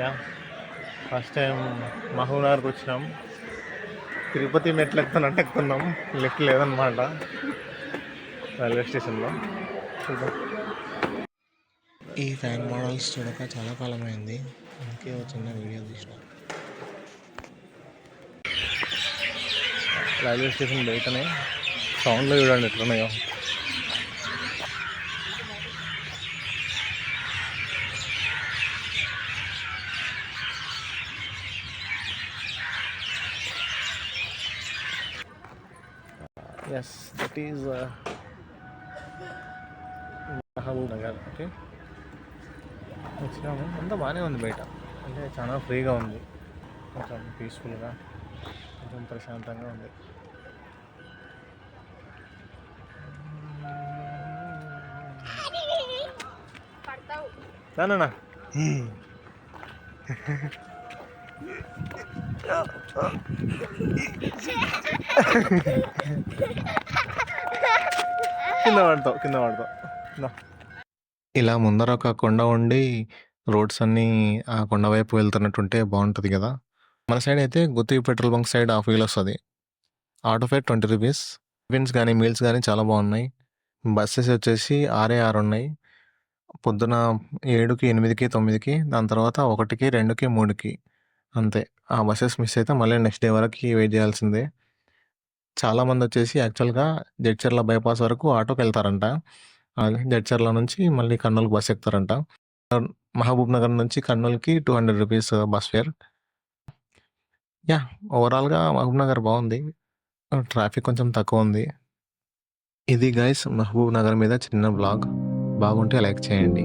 Yeah first time మహబూబ్నగర్కి వచ్చినాం. తిరుపతి మెట్లు ఎక్కుతున్నాం, lift లేదనమాట రైల్వే స్టేషన్లో. చూద్దాం. ఈ ఫ్యాన్ మోడల్స్ చూడక చాలా కాలమైంది, అందుకే ఒక చిన్న వీడియో తీసిన. రైల్వే స్టేషన్ బయటనే సౌండ్లో చూడండి ఎట్లున్నాయో. Yes, that is Mahabubnagar. Okay, వచ్చినాము. అంతా బాగానే ఉంది బయట, అంటే చాలా ఫ్రీగా ఉంది, కొంచెం పీస్ఫుల్గా, కొంచెం ప్రశాంతంగా ఉంది. నానా కింద పడతావు. ఇలా ముందర ఒక కొండ ఉండి రోడ్స్ అన్నీ ఆ కొండ వైపు వెళ్తున్నట్టుంటే బాగుంటుంది కదా. మన సైడ్ అయితే Gutti petrol bunk side half wheel వస్తుంది. Auto fare 20 rupees. టిఫిన్స్ కానీ మీల్స్ కానీ చాలా బాగున్నాయి. బస్సెస్ వచ్చేసి 6 ఉన్నాయి. పొద్దున 7కి, 8కి, 9కి, దాని తర్వాత 1కి, 2కి, 3కి, అంతే. ఆ బస్సెస్ మిస్ అయితే మళ్ళీ నెక్స్ట్ డే వరకు వెయిట్ చేయాల్సిందే. చాలామంది వచ్చేసి యాక్చువల్గా జడ్చర్ల బైపాస్ వరకు ఆటోకి వెళ్తారంట. జడ్చర్ల నుంచి మళ్ళీ కర్నూలుకి బస్ ఎక్కుతారంట. మహబూబ్ నగర్ నుంచి కర్నూలుకి 200 రూపీస్ బస్ ఫేర్. యా, ఓవరాల్గా మహబూబ్ నగర్ బాగుంది, ట్రాఫిక్ కొంచెం తక్కువ ఉంది. ఇది గైస్ మహబూబ్ నగర్ మీద చిన్న బ్లాగ్. బాగుంటే లైక్ చేయండి.